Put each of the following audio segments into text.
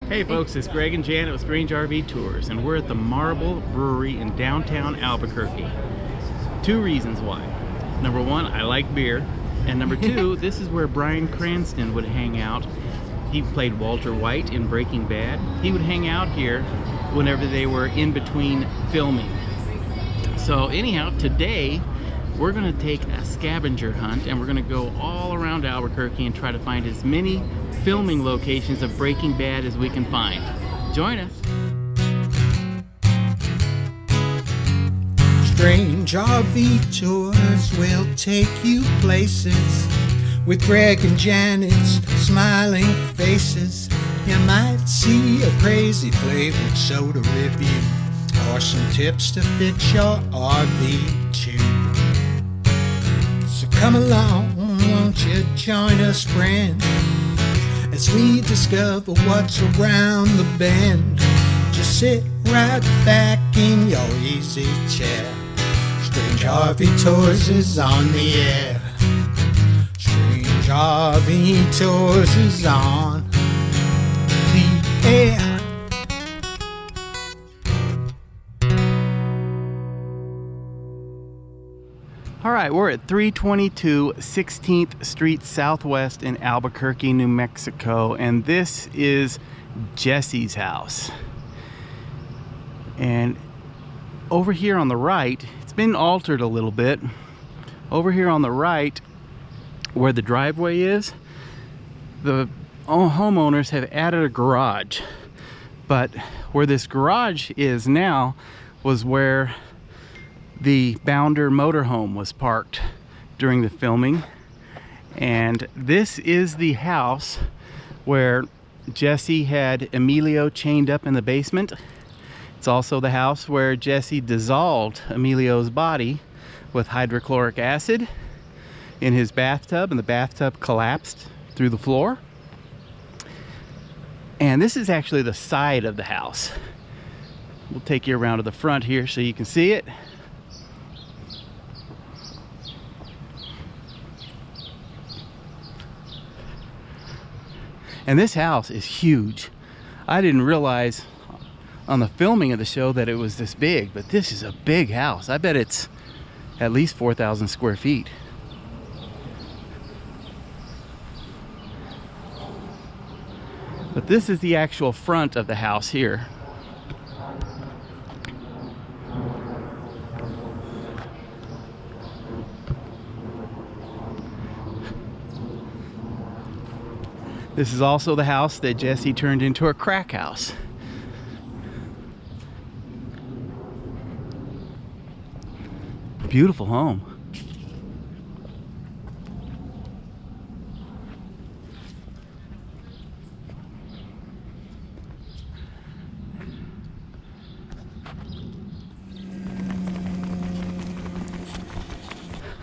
Hey folks, it's Greg and Janet with Strange RV Tours, and we're at the Marble Brewery in downtown Albuquerque. Two reasons why. Number one, I like beer, and number two, this is where Bryan Cranston would hang out. He played Walter White in Breaking Bad. He would hang out here whenever they were in between filming. So anyhow, today we're going to take a scavenger hunt, and we're going to go all around Albuquerque and try to find as many filming locations of Breaking Bad as we can find. Join us. Strange RV Tours will take you places with Greg and Janet's smiling faces. You might see a crazy flavored soda review or some tips to fit your RV too. So come along, won't you join us, friend, as we discover what's around the bend. Just sit right back in your easy chair. Strange RV Tours is on the air. Strange RV Tours is on the air. All right, we're at 322 16th Street Southwest in Albuquerque, New Mexico, and this is Jesse's house. And over here on the right, it's been altered a little bit. Over here on the right, where the driveway is, the homeowners have added a garage. But where this garage is now was where the Bounder motorhome was parked during the filming. And this is the house where Jesse had Emilio chained up in the basement. It's also the house where Jesse dissolved Emilio's body with hydrochloric acid in his bathtub, and the bathtub collapsed through the floor. And this is actually the side of the house. We'll take you around to the front here so you can see it. And this house is huge. I didn't realize on the filming of the show that it was this big, but this is a big house. I bet it's at least 4,000 square feet. But this is the actual front of the house here. This is also the house that Jesse turned into a crack house. Beautiful home.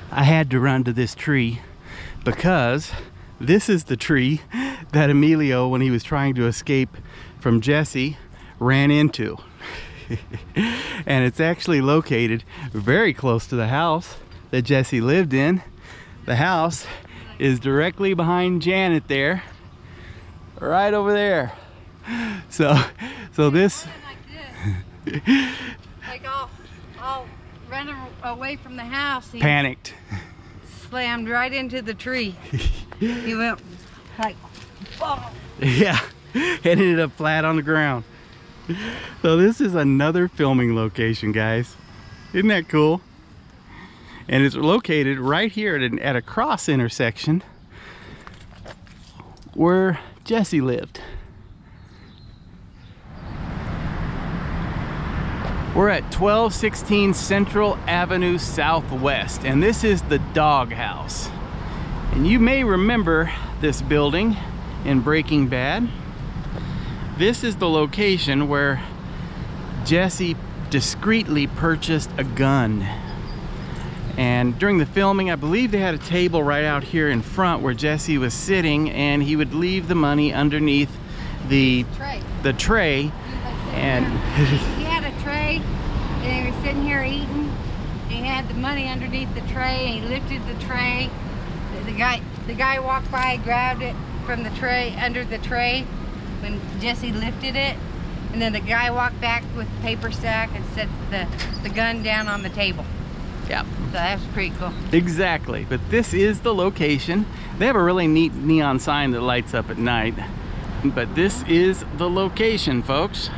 I had to run to this tree because this is the tree that Emilio, when he was trying to escape from Jesse, ran into. And it's actually located very close to the house that Jesse lived in. The house is directly behind Janet there, right over there. So this like I'll run away from the house. He panicked, slammed right into the tree. He went like, oh. Yeah, it ended up flat on the ground. So this is another filming location, guys. Isn't that cool? And it's located right here at a cross intersection where Jesse lived. We're at 1216 Central Avenue Southwest, and this is the Dog House. And you may remember this building in Breaking Bad. This is the location where Jesse discreetly purchased a gun. And during the filming, I believe they had a table right out here in front where Jesse was sitting, and he would leave the money underneath the tray. And he had a tray, and he was sitting here eating. He had the money underneath the tray, and he lifted the tray. The guy walked by, grabbed it from the tray, under the tray, when Jesse lifted it, and then the guy walked back with the paper sack and set the gun down on the table. Yeah. So that was pretty cool. Exactly, but this is the location. They have a really neat neon sign that lights up at night, but this is the location, folks.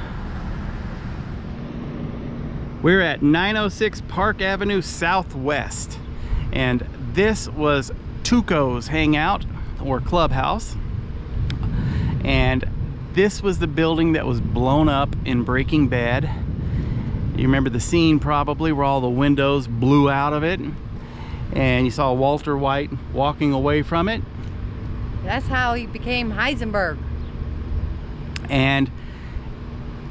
We're at 906 Park Avenue Southwest, and this was Tuco's hangout or clubhouse, and this was the building that was blown up in Breaking Bad. You remember the scene probably where all the windows blew out of it, and you saw Walter White walking away from it. That's how he became Heisenberg. And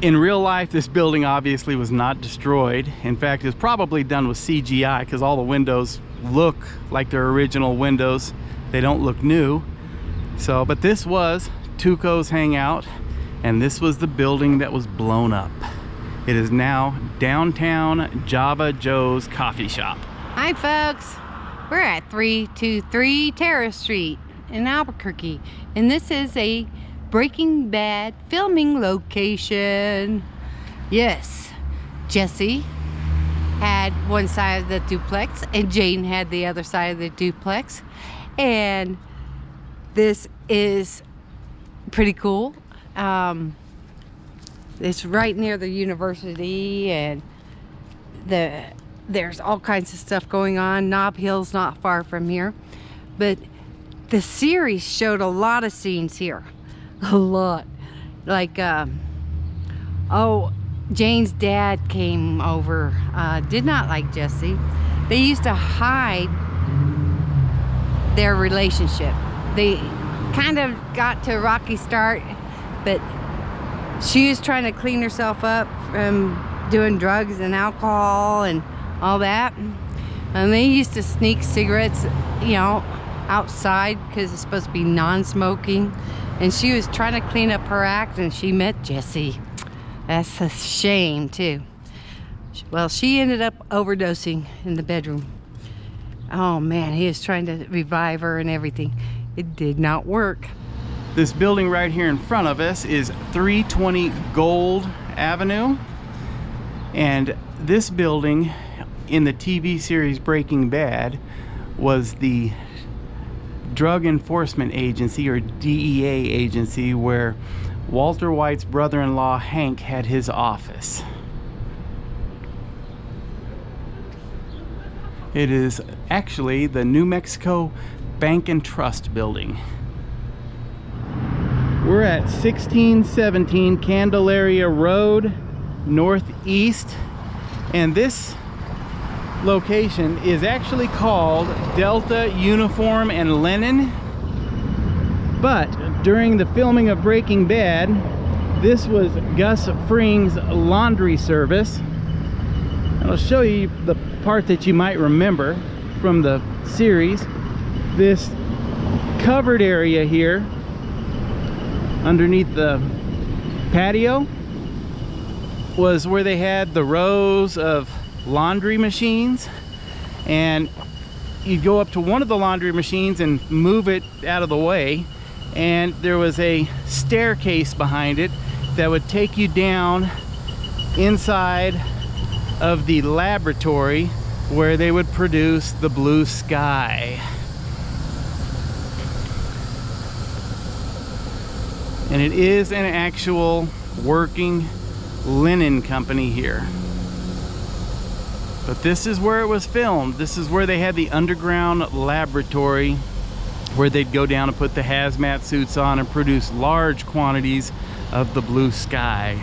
in real life, this building obviously was not destroyed. In fact, it was probably done with CGI because all the windows look like their original windows. They don't look new. So, but this was Tuco's hangout, and this was the building that was blown up. It is now downtown Java Joe's coffee shop. Hi folks, we're at 323 Terrace Street in Albuquerque, and this is a Breaking Bad filming location. Yes, Jesse had one side of the duplex and Jane had the other side of the duplex, and this is pretty cool. It's right near the university, and there's all kinds of stuff going on. Nob Hill's not far from here, but the series showed a lot of scenes here. A lot. Like, oh, Jane's dad came over, did not like Jesse. They used to hide their relationship. They kind of got to a rocky start, but she was trying to clean herself up from doing drugs and alcohol and all that. And they used to sneak cigarettes, you know, outside because it's supposed to be non-smoking. And she was trying to clean up her act, and she met Jesse. That's a shame too. Well, she ended up overdosing in the bedroom. Oh man, he was trying to revive her and everything. It did not work. This building right here in front of us is 320 Gold Avenue, and this building in the TV series Breaking Bad was the Drug Enforcement Agency, or DEA agency, where Walter White's brother-in-law Hank had his office. It is actually the New Mexico Bank and Trust building. We're at 1617 Candelaria Road Northeast, and this location is actually called Delta Uniform and Linen, but during the filming of Breaking Bad, this was Gus Fring's laundry service. And I'll show you the part that you might remember from the series. This covered area here underneath the patio was where they had the rows of laundry machines, and you'd go up to one of the laundry machines and move it out of the way, and there was a staircase behind it that would take you down inside of the laboratory where they would produce the Blue Sky. And it is an actual working linen company here. But this is where it was filmed. This is where they had the underground laboratory where they'd go down and put the hazmat suits on and produce large quantities of the Blue Sky.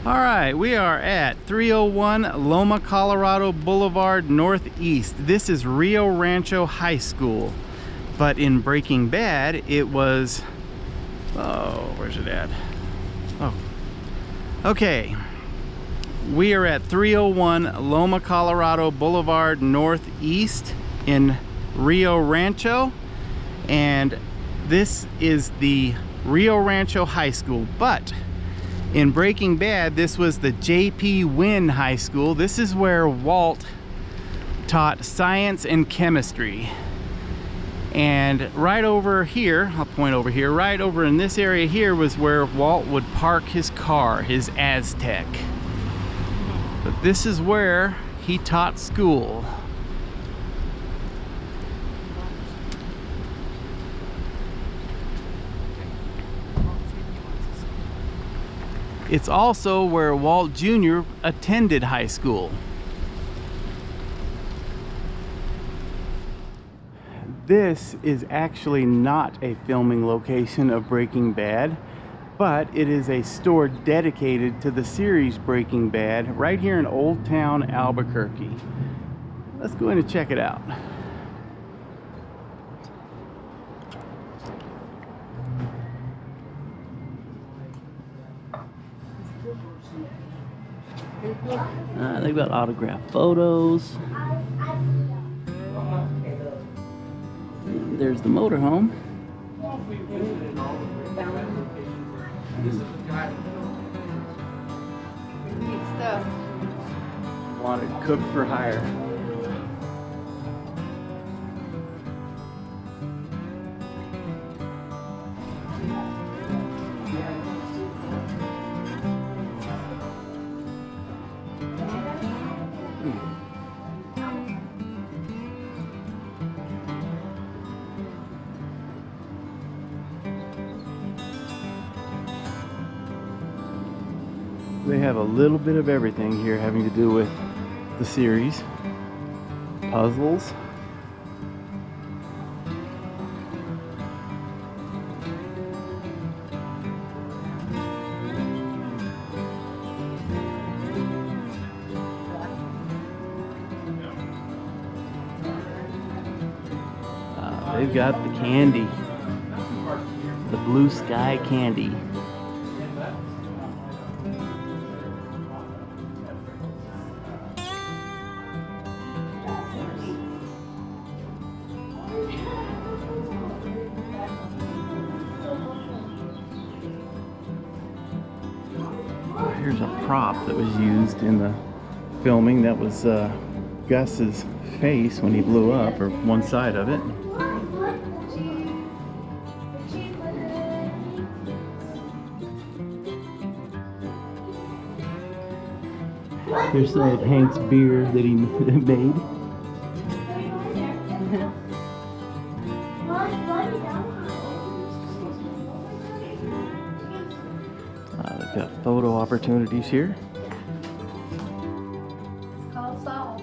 All right, we are at 301 Loma Colorado Boulevard Northeast. This is Rio Rancho High School. But in Breaking Bad, it was, oh, where's it at? Oh, okay. We are at 301 Loma Colorado Boulevard Northeast in Rio Rancho, and this is the Rio Rancho High School. But in Breaking Bad, this was the J.P. Wynn High School. This is where Walt taught science and chemistry. And right over here, I'll point over here, right over in this area here was where Walt would park his car, his Aztec. But this is where he taught school. It's also where Walt Jr. attended high school. This is actually not a filming location of Breaking Bad, but it is a store dedicated to the series Breaking Bad right here in Old Town Albuquerque. Let's go in and check it out. They've got autographed photos. There's the motorhome. Neat stuff. Wanted cook for hire. They have a little bit of everything here having to do with the series. Puzzles. They've got the candy. The Blue Sky candy. Here's a prop that was used in the filming. That was Gus's face when he blew up, or one side of it. Here's some of Hank's beer that he made. They've got photo opportunities here. It's called Saul.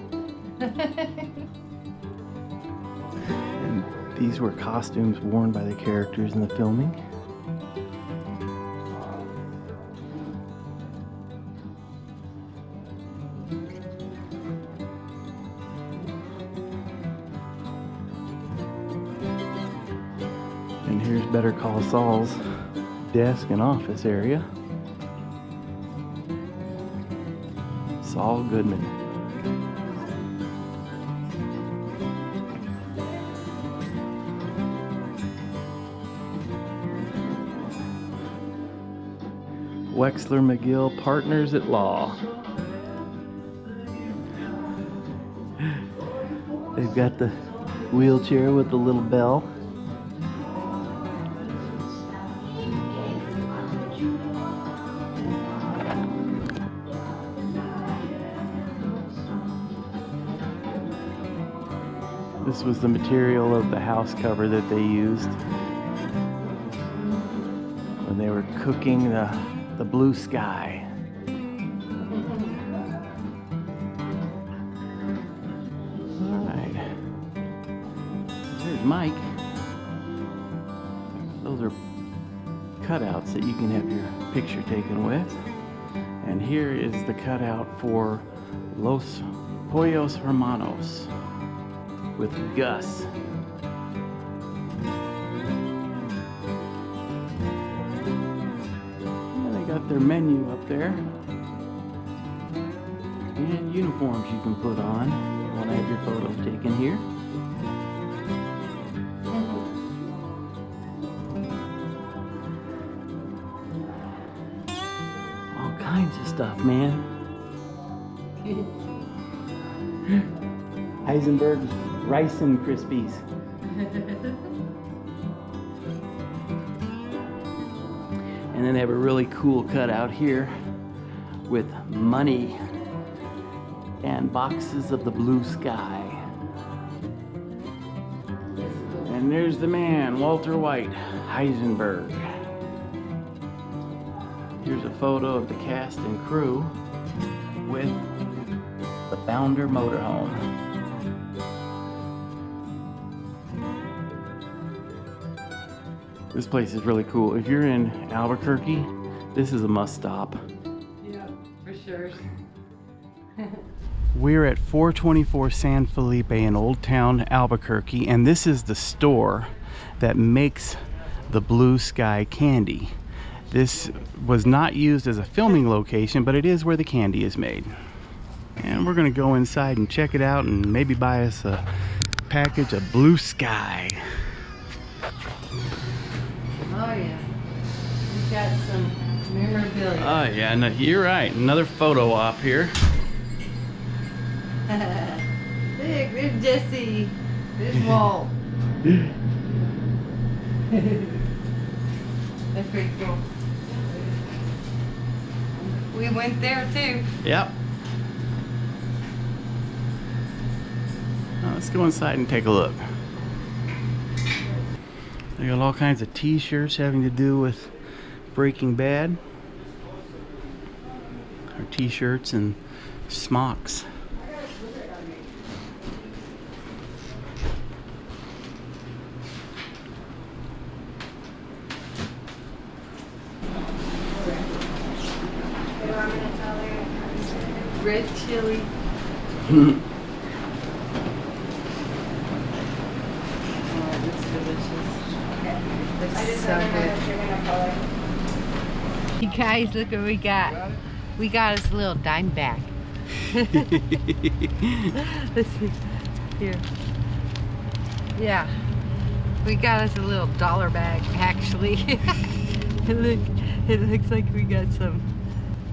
And these were costumes worn by the characters in the filming. And here's Better Call Saul's desk and office area. Saul Goodman. Wexler McGill Partners at Law. They've got the wheelchair with the little bell. This was the material of the house cover that they used when they were cooking the blue sky. All right. There's Mike. Those are cutouts that you can have your picture taken with. And here is the cutout for Los Pollos Hermanos with Gus. And they got their menu up there. And uniforms you can put on. You want to have your photos taken here. All kinds of stuff, man. Heisenberg's Rice and Krispies. And then they have a really cool cutout here with money and boxes of the blue sky. And there's the man, Walter White, Heisenberg. Here's a photo of the cast and crew with the Founder motorhome. This place is really cool. If you're in Albuquerque, this is a must stop. Yeah, for sure. We're at 424 San Felipe in Old Town, Albuquerque, and this is the store that makes the Blue Sky candy. This was not used as a filming location, but it is where the candy is made. And we're gonna go inside and check it out and maybe buy us a package of Blue Sky. Oh yeah, we got some memorabilia. Oh yeah, no, you're right. Another photo op here. Look, there's Jesse. There's Walt. That's pretty cool. We went there too. Yep. Now let's go inside and take a look. They got all kinds of t-shirts having to do with Breaking Bad. Or t-shirts and smocks. Red chili. Oh, looks delicious. Looks so good. You guys, look what we got. We got us a little dime bag. Let's see. Here. Yeah. We got us a little dollar bag, actually. Look, it looks like we got some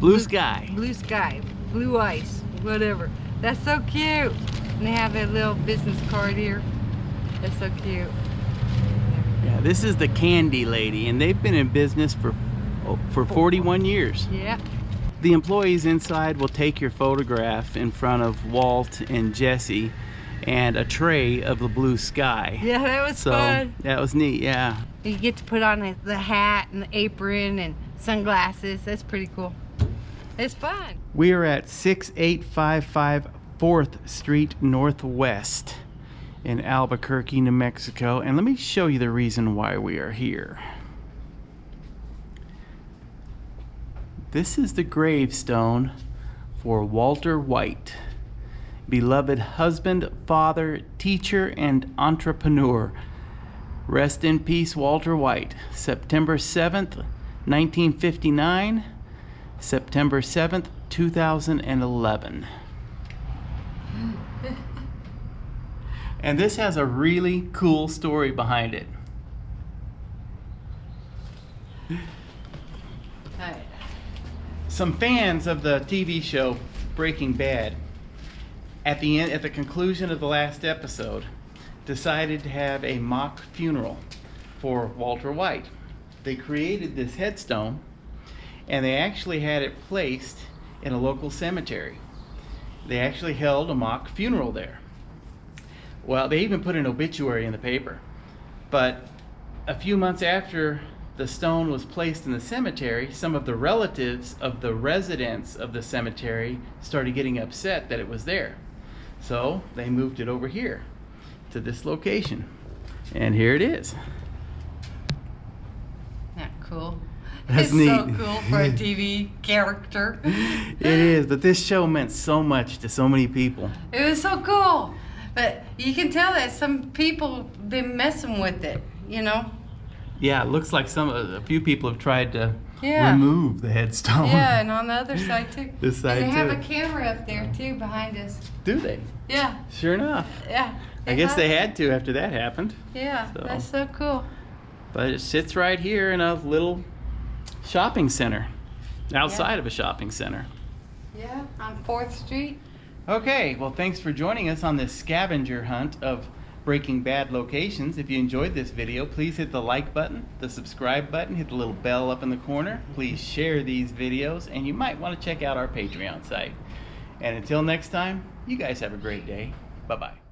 Blue Sky. Blue Sky, blue ice, whatever. That's so cute. And they have a little business card here. That's so cute. Yeah, this is the Candy Lady, and they've been in business for 41 years. Yeah. The employees inside will take your photograph in front of Walt and Jesse and a tray of the Blue Sky. Yeah, that was fun. That was neat, yeah. You get to put on the hat and the apron and sunglasses. That's pretty cool. It's fun. We are at 6855 4th Street Northwest in Albuquerque, New Mexico. And let me show you the reason why we are here. This is the gravestone for Walter White, beloved husband, father, teacher, and entrepreneur. Rest in peace, Walter White. September 7th, 1959, September 7th, 2011. And this has a really cool story behind it. Hi. Some fans of the TV show Breaking Bad, at the conclusion of the last episode, decided to have a mock funeral for Walter White. They created this headstone, and they actually had it placed in a local cemetery. They actually held a mock funeral there. Well, they even put an obituary in the paper. But a few months after the stone was placed in the cemetery, some of the relatives of the residents of the cemetery started getting upset that it was there. So they moved it over here to this location. And here it is. Not cool. That's it's neat. so cool for a TV character. It is, but this show meant so much to so many people. It was so cool. But you can tell that some people been messing with it, you know? Yeah, it looks like a few people have tried to Yeah. remove the headstone. Yeah, and on the other side too. This side and they have too. a camera up there too behind us. Do they? Yeah, Sure enough. yeah. I guess they had to after that happened. Yeah, So. that's so cool. But it sits right here in a little shopping center, outside of a shopping center. Yeah, on 4th Street. Okay, well, thanks for joining us on this scavenger hunt of Breaking Bad locations. If you enjoyed this video, please hit the like button, the subscribe button, hit the little bell up in the corner. Please share these videos, and you might want to check out our Patreon site. And until next time, you guys have a great day. Bye-bye.